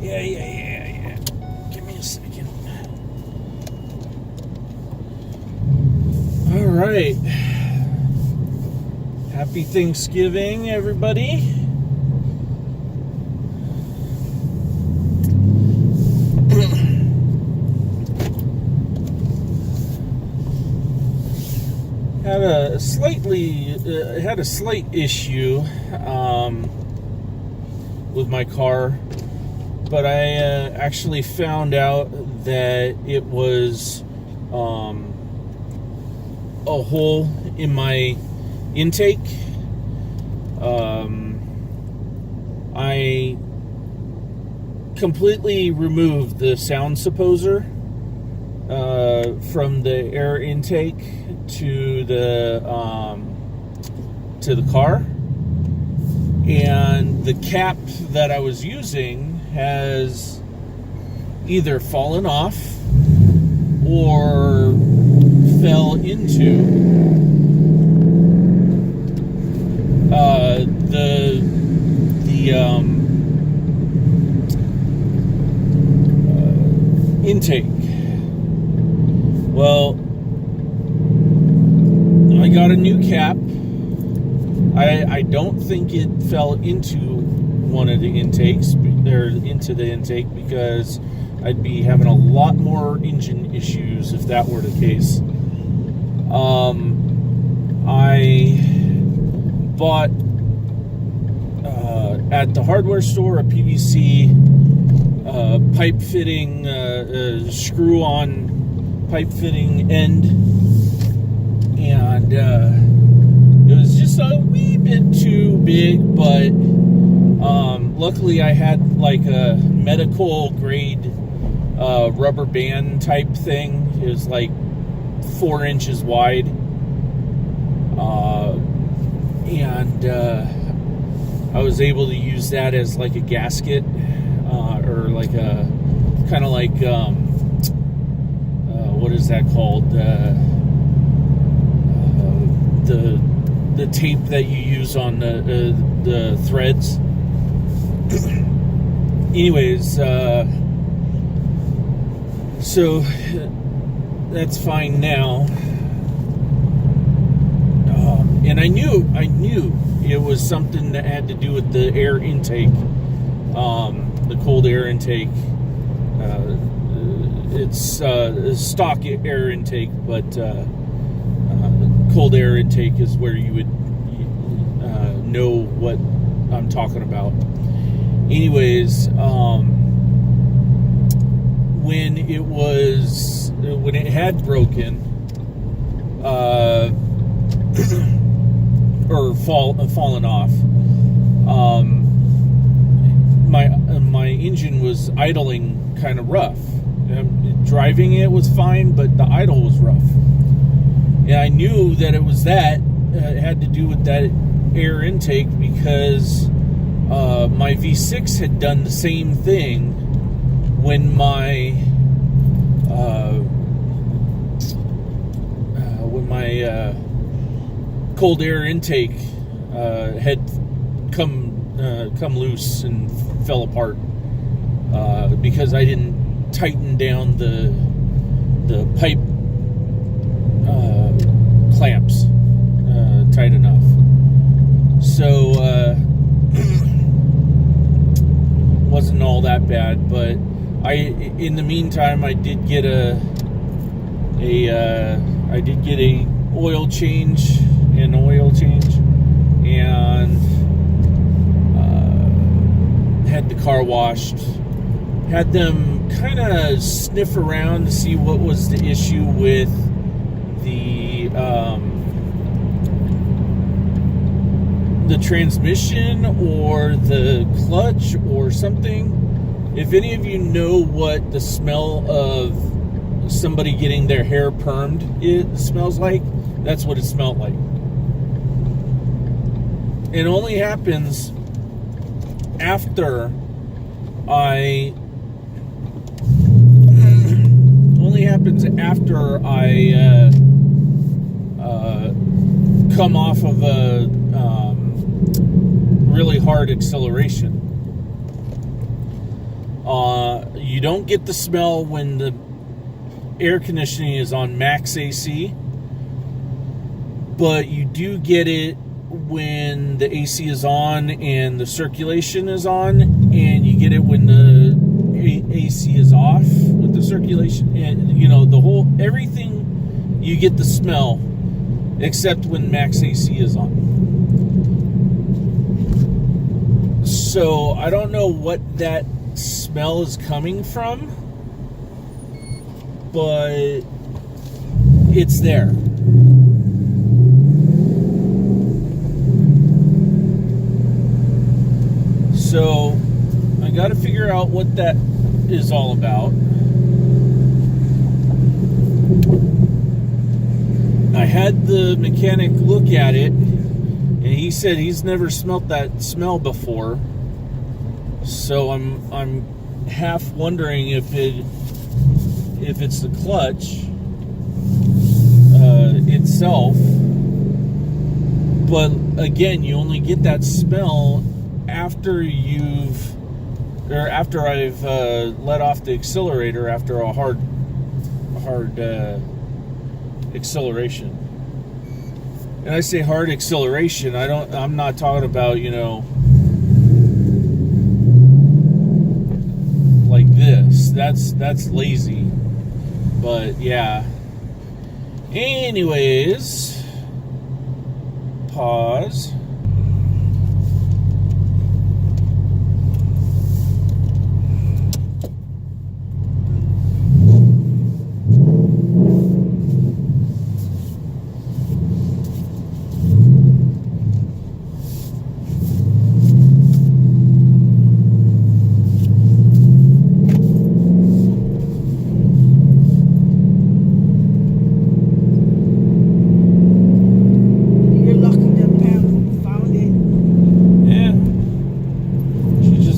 Yeah. Give me a second. All right. Happy Thanksgiving, everybody. Had a slight issue with my car, but I actually found out that it was a hole in my intake. I completely removed the sound supposer from the air intake to the car, and the cap that I was using has either fallen off or fell into the intake. Well, I got a new cap. I don't think it fell into one of the intakes, or into the intake, because I'd be having a lot more engine issues if that were the case. I bought at the hardware store a PVC pipe fitting, screw-on pipe fitting end, and it was just a wee bit too big, but luckily I had like a medical grade rubber band type thing. It was like 4 inches wide, and I was able to use that as like a gasket, or like a kind of like what is that called? The tape that you use on the threads. Anyways, so that's fine now. And I knew it was something that had to do with the air intake, the cold air intake. It's stock air intake, but cold air intake is where you would know what I'm talking about. Anyways, when it had broken, or fallen off, my engine was idling kind of rough. Driving it was fine, but the idle was rough. And I knew that it was that. It had to do with that air intake, because my V6 had done the same thing when my cold air intake had come loose and fell apart, because I didn't tighten down the pipe clamps tight enough. So wasn't all that bad, but in the meantime I did get a oil change, and had the car washed, had them kind of sniff around to see what was the issue with the transmission or the clutch or something. If any of you know what the smell of somebody getting their hair permed smells like, that's what it smelled like. It only happens after I come off of a really hard acceleration. You don't get the smell when the air conditioning is on max AC, but you do get it when the AC is on and the circulation is on, and you get it when the AC is off with the circulation, and you know, the whole everything, you get the smell except when max AC is on. So I don't know what that smell is coming from, but it's there. So I got to figure out what that is all about. I had the mechanic look at it, and he said he's never smelt that smell before. So I'm half wondering if it's the clutch itself. But again, you only get that smell after I've let off the accelerator after a hard acceleration. And I say hard acceleration, I'm not talking about, you know, like this. That's lazy. But yeah. Anyways, pause.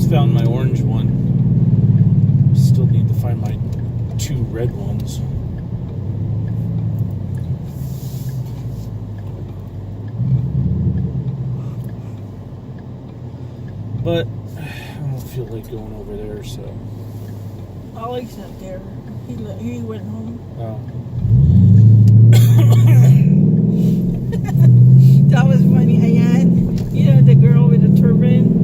Found my orange one. Still need to find my 2 red ones. But I don't feel like going over there, so. Ollie's not there. He went home. Oh. That was funny. Ayan, you know the girl with the turban?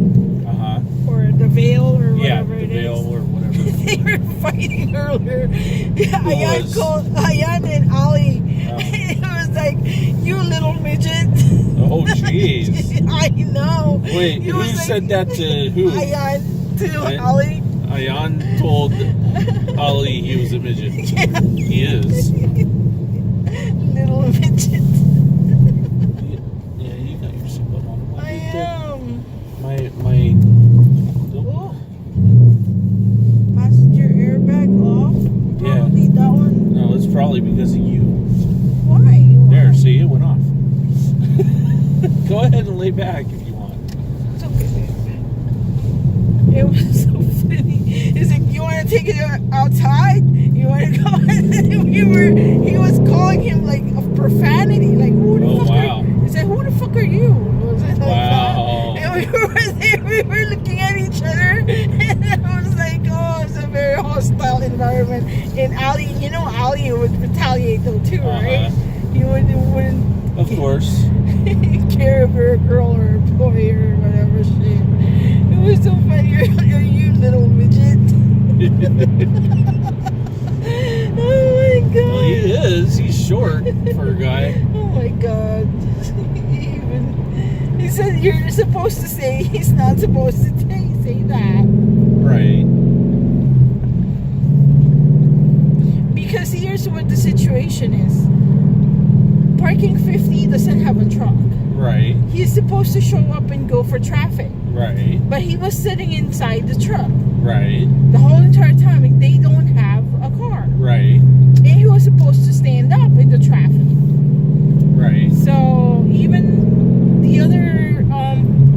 Or the veil or whatever it is. Yeah, the veil or whatever. They were fighting earlier. Ayan called Ayan and Ollie. It was like, you little midget. Oh, jeez. I know. Wait, who said that to who? Ayan to Ollie. Ayan told Ollie he was a midget. Yeah. He is. Little midget. Yeah, you got your seatbelt on. I am. My passenger airbag off. Probably that one. No, it's probably because of you. Why? There, see, it went off. Go ahead and lay back if you want. It's okay, babe. It was so funny. He's like, you want to take it outside? You want to go? He was calling him like a profanity. Like, who the fuck are you? He said, who the fuck are you? Was it like that? And we were there, we were looking at each other, and I was like, oh, it's a very hostile environment. And Ali, you know, Ali would retaliate though too, right? He wouldn't. Of course. Care if you're a girl or a boy or whatever shit. It was so funny. You're you little midget. Oh my god. Well, he is. He's short for a guy. Oh my god. He said you're supposed to say he's not supposed to say that. Right. Because here's what the situation is. Parking 50 doesn't have a truck. Right. He's supposed to show up and go for traffic. Right. But he was sitting inside the truck. Right. The whole entire time, and they don't have a car. Right. And he was supposed to stand up in the traffic. Right. So even the other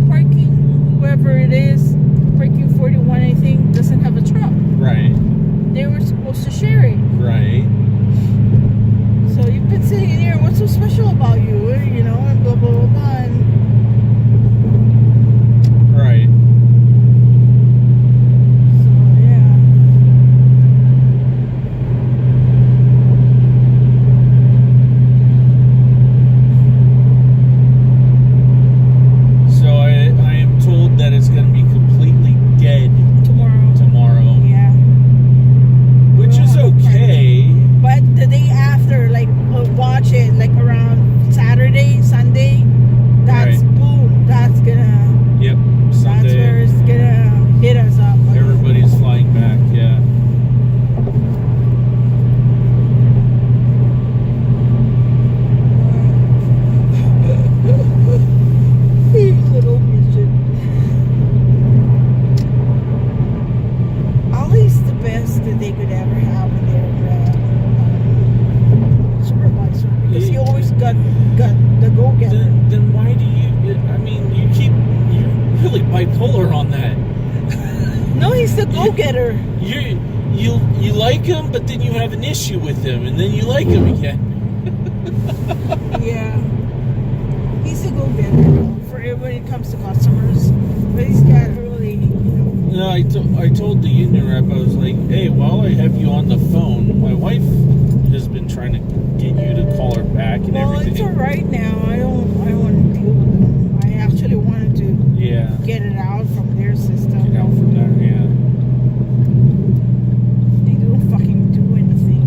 parking, whoever it is, parking 41, I think, doesn't have a truck. Right. They were supposed to share it. Right. So you've been sitting in here. What's so special about bipolar on that. No, he's the go-getter. You like him, but then you have an issue with him, and then you like him again. Yeah. He's a go-getter for when it comes to customers. But he's got really, No, I told the union rep, I was like, hey, while I have you on the phone, my wife has been trying to get you to call her back and well, everything. it's all right now. I don't want to deal with them. I actually wanted to get it out from their system. Get out from that, yeah. They don't fucking do anything.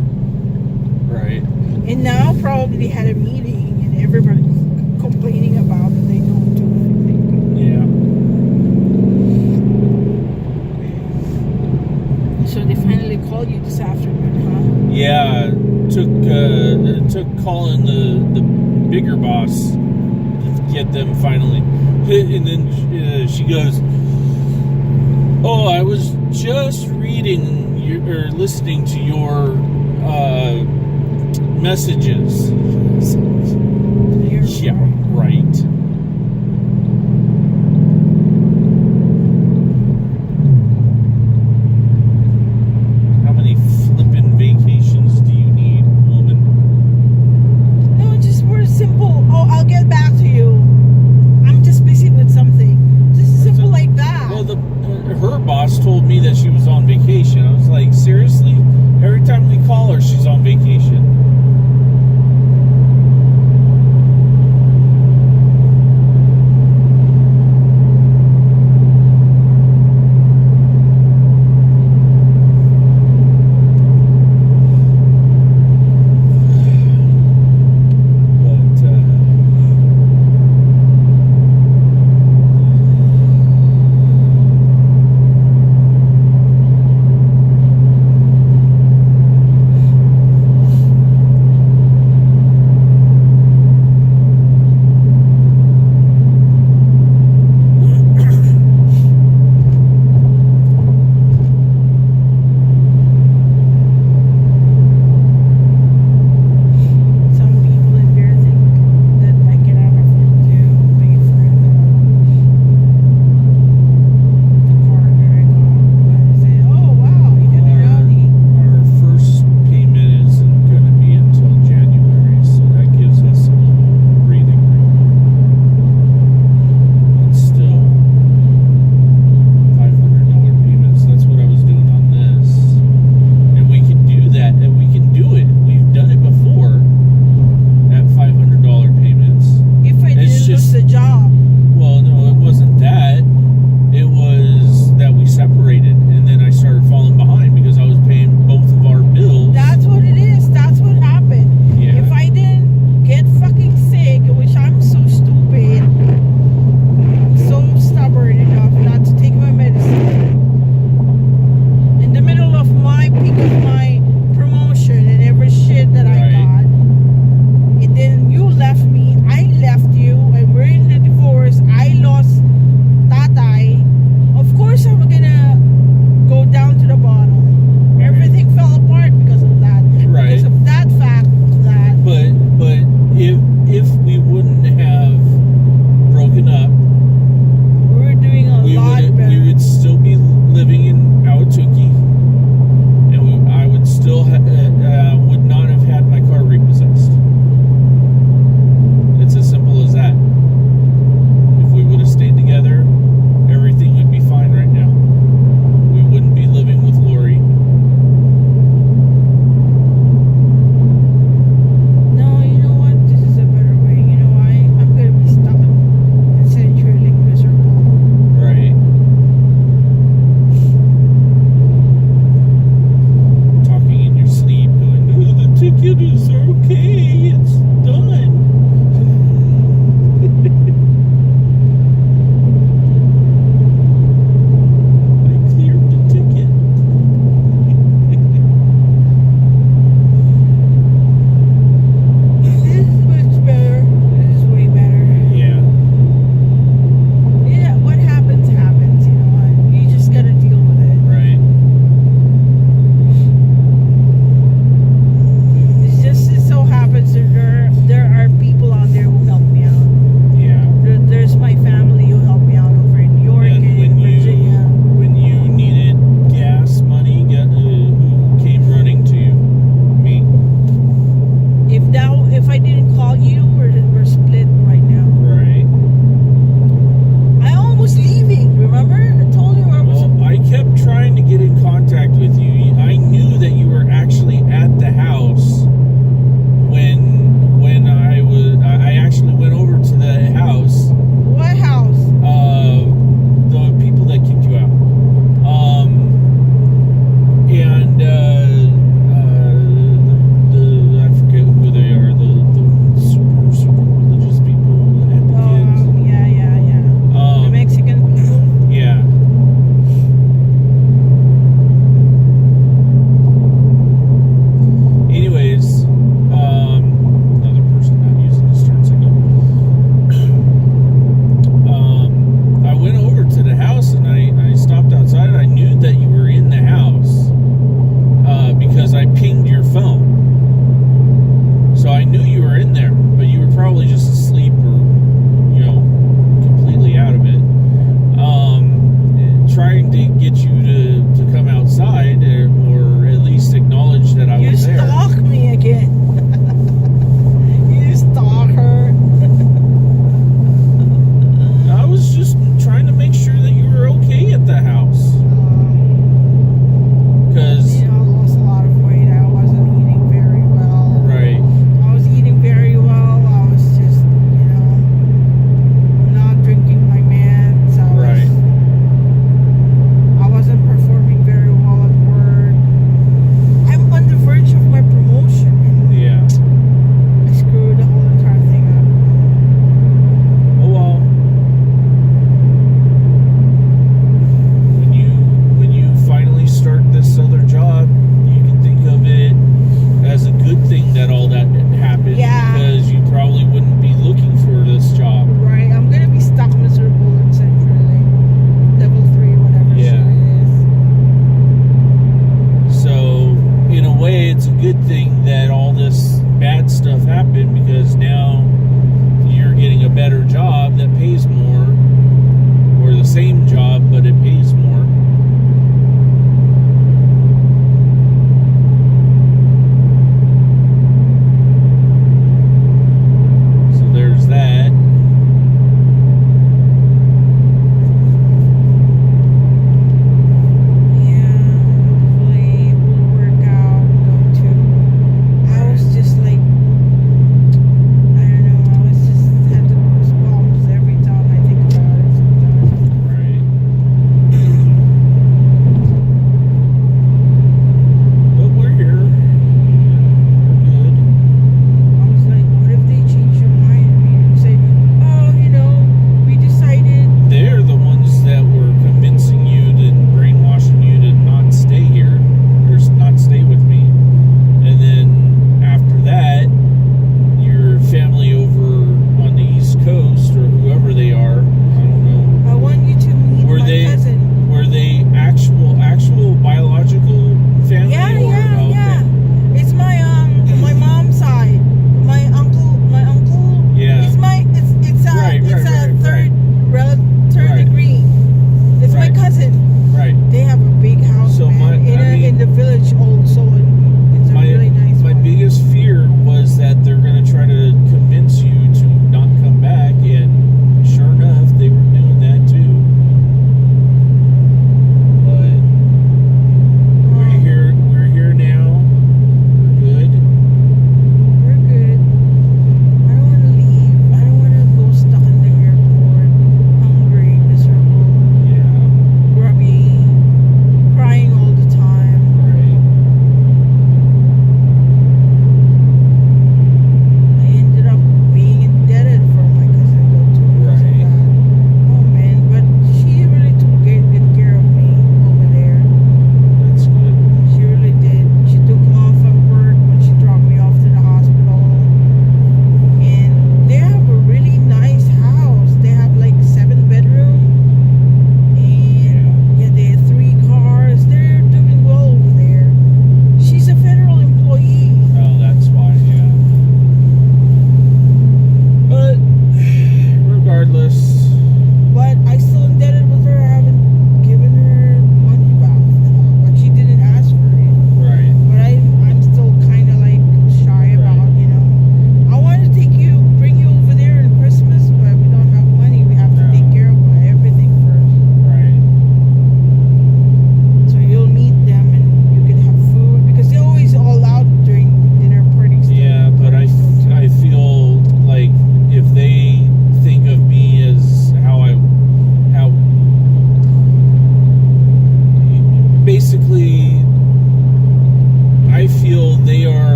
Right. And now probably they had a meeting and everybody's complaining about that they don't do anything. Yeah. So they finally called you this afternoon, huh? Yeah, it took calling the bigger boss to get them finally. And then she goes, oh, I was just reading or listening to your messages. Yeah, right. How many flippin' vacations do you need, woman? No, just for simple. Oh, I'll get back to you. I'm just busy with something. Just simple like that. Well, her boss told me that she was on vacation. I was like, seriously? Every time we call her, she's on vacation.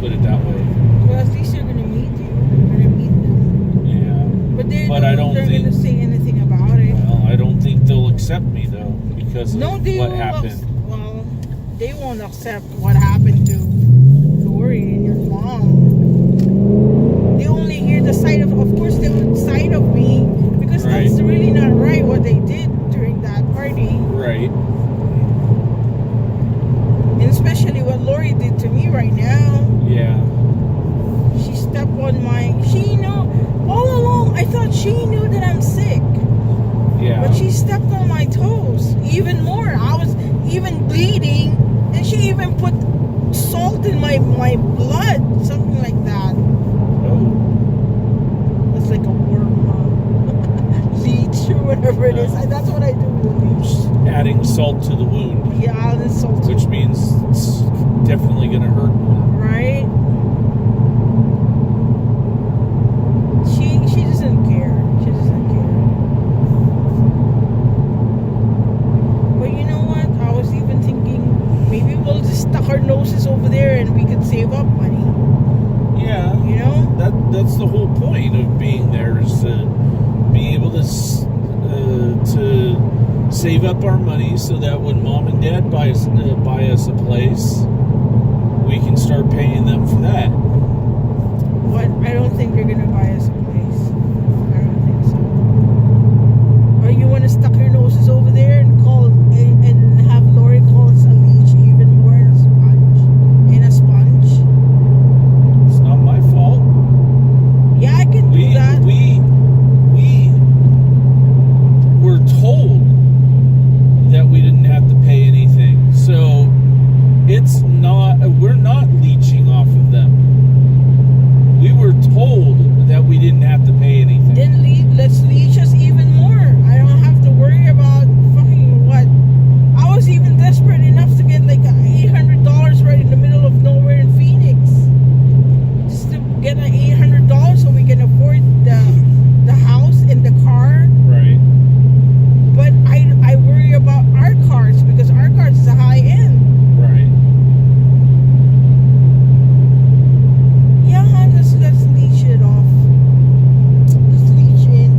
put it that way. Well, at least you're gonna meet you. You're gonna meet them. Yeah. But they But I don't they're think- gonna say anything about it. Well, I don't think they'll accept me though because of No, they what won't. happened. Well, they won't accept what happened to Lori and your mom. They only hear the side of course, the side of me, because Right. that's really not right what they did during that party, Right. and especially what Lori did to me right now. Yeah. She stepped on my. She knew all along. I thought she knew that I'm sick. Yeah. But she stepped on my toes even more. I was even bleeding, and she even put salt in my blood, something like that. Oh. It's like a worm, leech or whatever it is. That's what I do with a leech. Just adding salt to the wound, Yeah, I'll insult you. which means it's definitely going to hurt more. Right? She doesn't care. She doesn't care. But you know what? I was even thinking maybe we'll just stuck our noses over there and we could save up money. Yeah. You know? That's the whole point of being there is to be able to save up our money so that when mom and dad buy us a place, we can start paying them for that. But I don't think they're gonna buy us a place. I don't think so. Or you wanna stuck your noses over there and call and have Lori call us a leech even more in a sponge. It's not my fault. Yeah, I can do that. We were told that we didn't have to pay anything. So we're not leeching off of them. We were told that we didn't have to pay anything. Then let's leech us even more. I don't have to worry about fucking what. I was even desperate enough to get like $800 right in the middle of nowhere in Phoenix. Just to get $800 so we can afford the house and the car. Right. But I worry about our cars because our cars is a high end. Right. Yeah, hon, let's leech it off. Let's leech in.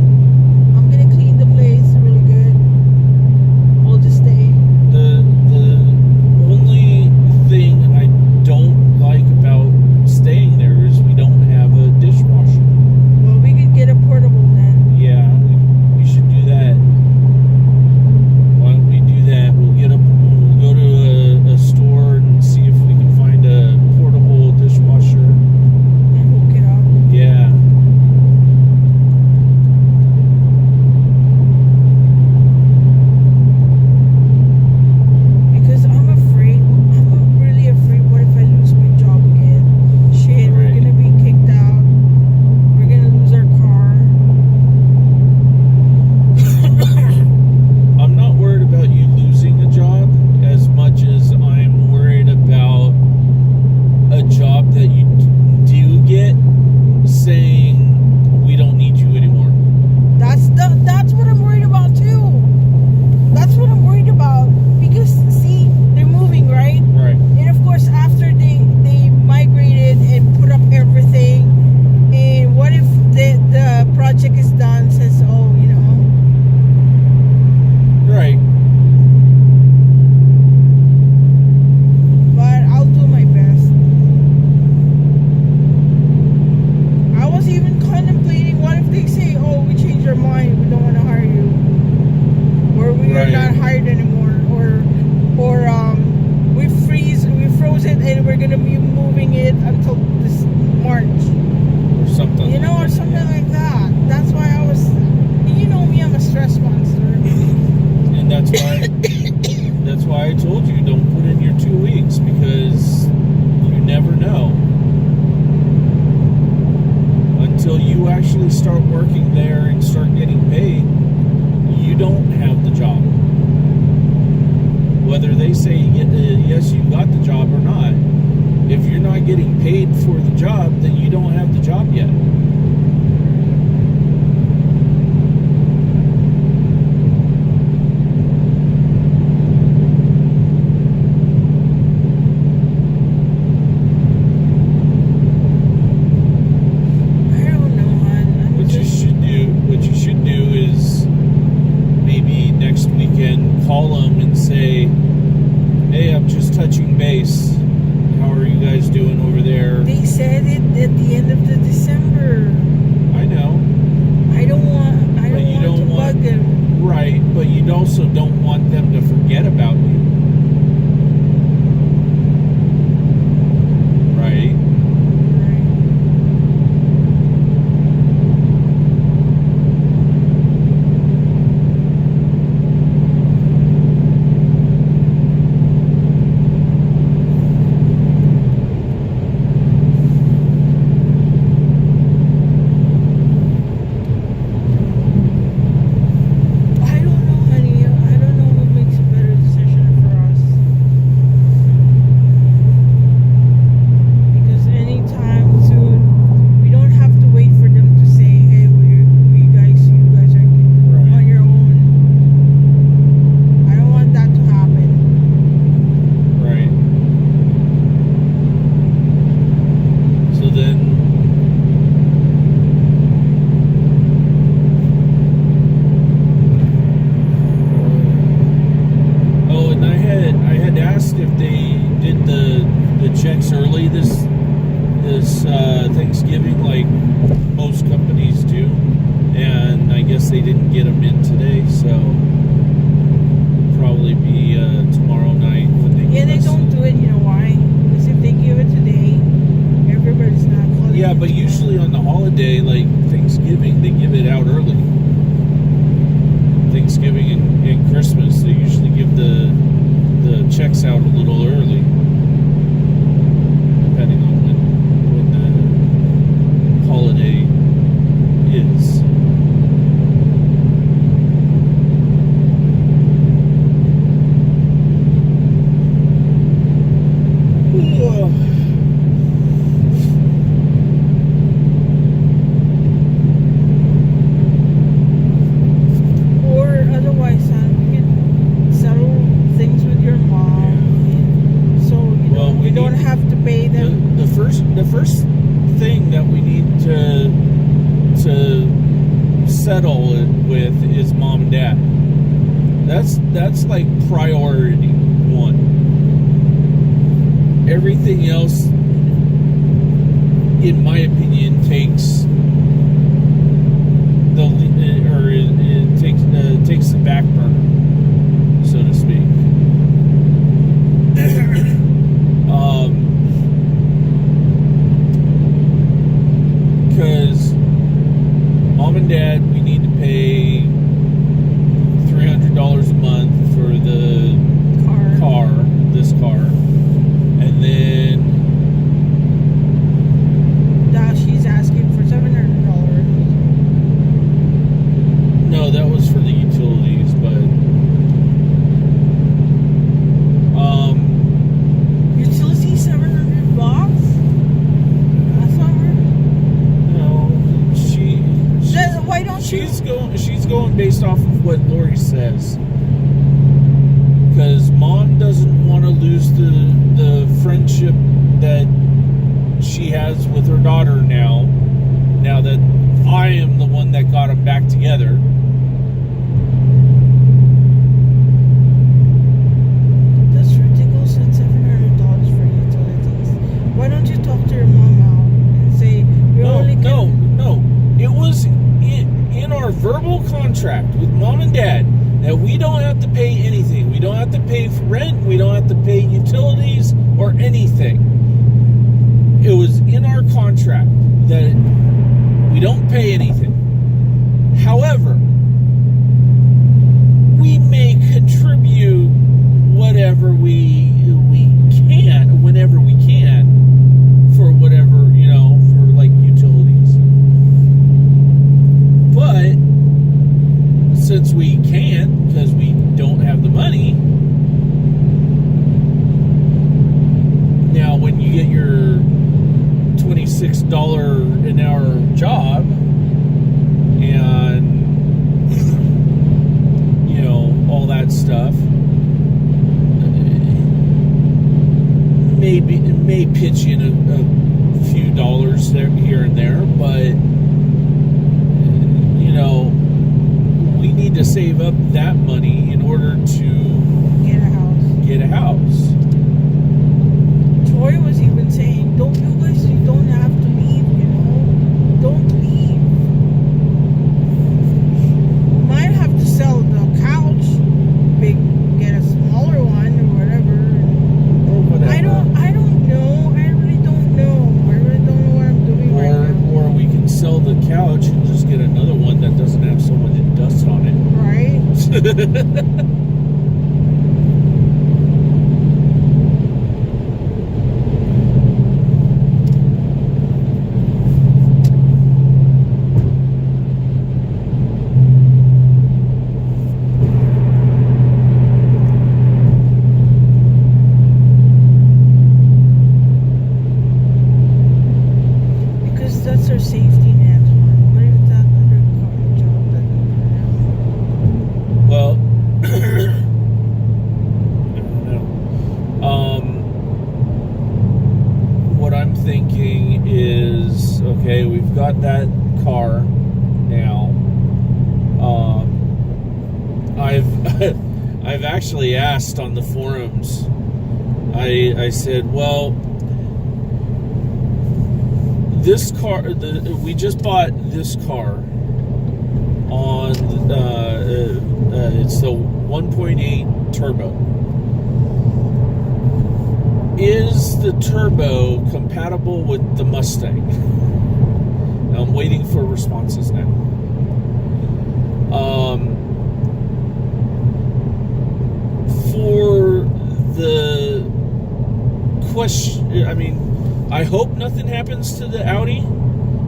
I'm gonna clean the place really good. We'll just stay. The only thing I don't like about staying there is we don't have a dishwasher. Well, we could get a portable then. Yeah, we should do that. Why don't we do that? We'll go to a store and see if we can find a portable dishwasher. And hook it up. Yeah. Because I'm afraid. I'm really afraid. What if I lose my job again? Shit, we're Right. gonna be kicked out. We're gonna lose our car. I'm not worried about you losing a job as much as I'm worried about a job that you do get saying we don't need you anymore. That's what I'm worried about too. That's what I'm worried about because see, they're moving, right? Right. And of course, after they migrated and put up everything, and what if the project is done? Says, oh, you know, Right. but I'll do my best. I was even contemplating, what if they say, oh, we changed our mind, we don't want to hire you, or we are Right. not hired anymore, or we froze it and we're gonna be moving it until this March, Or something. you know, or something like that. That's why I was, you know me, I'm a stress monster. And that's why I told you don't put in your 2 weeks because you never know. Until you actually start working there and start getting paid, you don't have the job. Whether they say yes, you got the job or not, if you're not getting paid for the job, then you don't have the job yet. early this Thanksgiving, like most companies do, and I guess they didn't get them in today, so probably be tomorrow night when they. Yeah, they don't do it. You know why? Because if they give it today, everybody's not calling. Yeah, but usually on the holiday, like Thanksgiving, they give it out early. Thanksgiving and Christmas, they usually give the checks out a little early, depending on when the holiday is. The first thing that we need to settle it with is mom and dad. That's like priority one. Everything else, in my opinion, takes takes the back burner, so to speak. Because mom and dad, we need to pay $300 a month for the this car, and then now she's asking for $700. No, that was for the utilities, but utilities $700. Why don't she's going based off of what Lori says, because mom doesn't want to lose the friendship that she has with her daughter now that I am the one that got them back together. That's ridiculous. It's $700 for utilities. Why don't you talk to your mom out and say no. It was in our verbal contract with mom and dad that we don't have to pay anything. We don't have to pay for rent. We don't have to pay utilities or anything. It was in our contract that we don't pay anything. However, we may contribute whatever we can, whenever we can, for whatever, for like utilities. But since we can't, because we don't have the money, now when you get your $26 an hour job and all that stuff, maybe it may pitch in a few dollars there, here and there, but we need to save up that money in order to get a house. Troy was even saying, you don't have to leave, don't leave. Might have to sell the couch, get a smaller one or whatever. I don't know. I really don't know. I really don't know what I'm doing right now. Or we can sell the couch and just get another one that doesn't have so much dust on it. Right? Because that's our safety net. What if that other job doesn't turn out? Well, I don't know. What I'm thinking is, okay, we've got that car now. I've actually asked on the forums. I said, well, this car, we just bought this car on, it's the 1.8 turbo. Is the turbo compatible with the Mustang? I'm waiting for responses now. For the question, I mean, I hope nothing happens to the Audi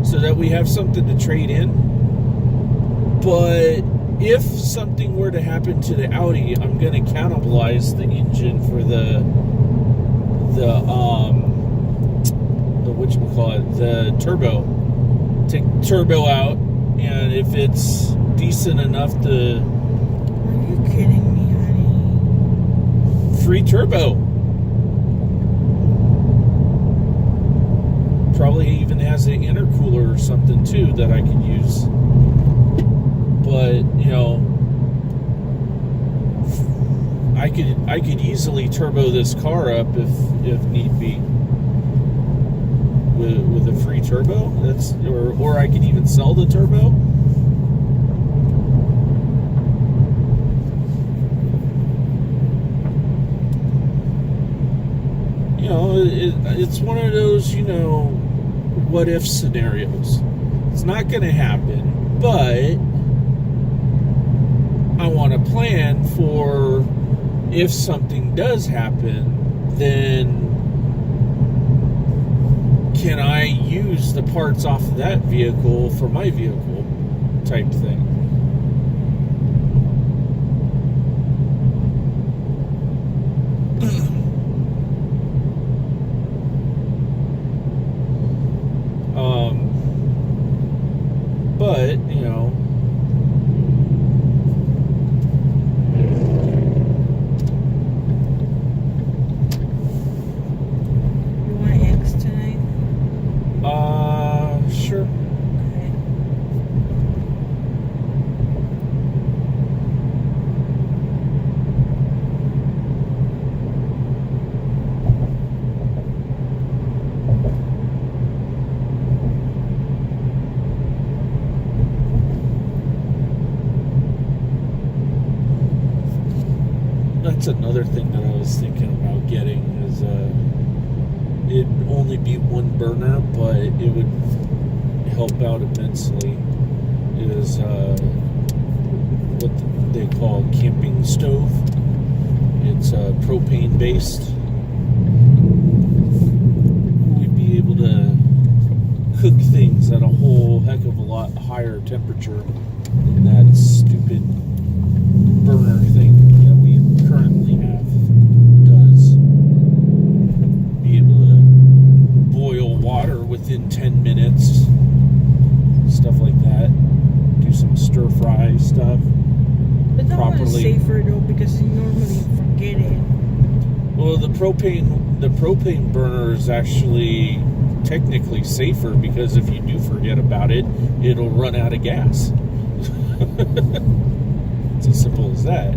so that we have something to trade in. But if something were to happen to the Audi, I'm going to cannibalize the engine for the whatchamacallit, the turbo. Take turbo out, and if it's decent enough to... Are you kidding me, honey? Free turbo. Probably even has an intercooler or something too that I could use. But, you know, I could easily turbo this car up if need be. With a free turbo, or I could even sell the turbo. You know, it's one of those, you know, what if scenarios. It's not going to happen, but I want to plan for if something does happen, then can I use the parts off of that vehicle for my vehicle type thing? But, you know, sure. Okay. That's another thing that I was thinking about getting is it'd only be one burner, but it would help out immensely. Is what they call camping stove. It's propane based. We'd be able to cook things at a whole heck of a lot higher temperature than that stupid burner thing that we currently have does. Be able to boil water within 10 minutes, stuff like that. Do some stir fry stuff. But that properly. one's safer though, because you normally forget it. Well, the propane burner is actually technically safer, because if you do forget about it, it'll run out of gas. It's as simple as that.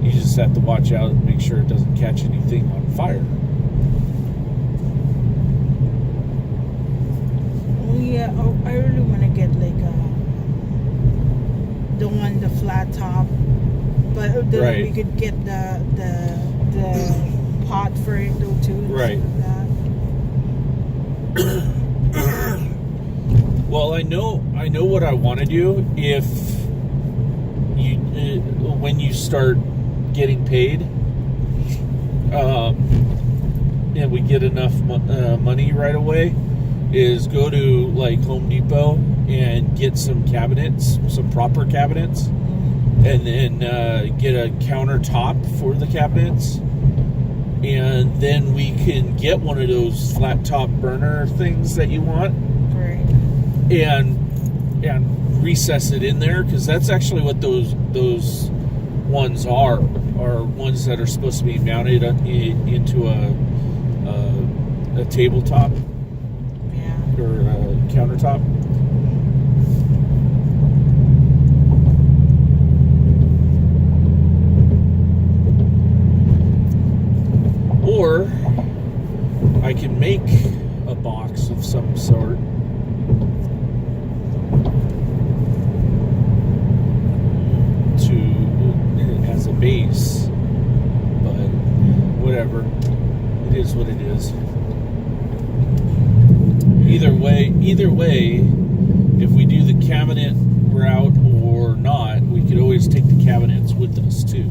You just have to watch out and make sure it doesn't catch anything on fire. Oh yeah, I really want to get like the flat top, but Right. we could get the pot for it though too. Right. Well, I know what I want to do if you when you start getting paid, and we get enough money right away, is go to like Home Depot and get some cabinets, some proper cabinets, and then get a countertop for the cabinets, and then we can get one of those flat top burner things that you want, Right. and recess it in there, because that's actually what those ones are ones that are supposed to be mounted into a tabletop. Yeah. Or countertop. Or I can make a box of some sort. As a base, but whatever, it is what it is. Either way, if we do the cabinet route or not, we could always take the cabinets with us too.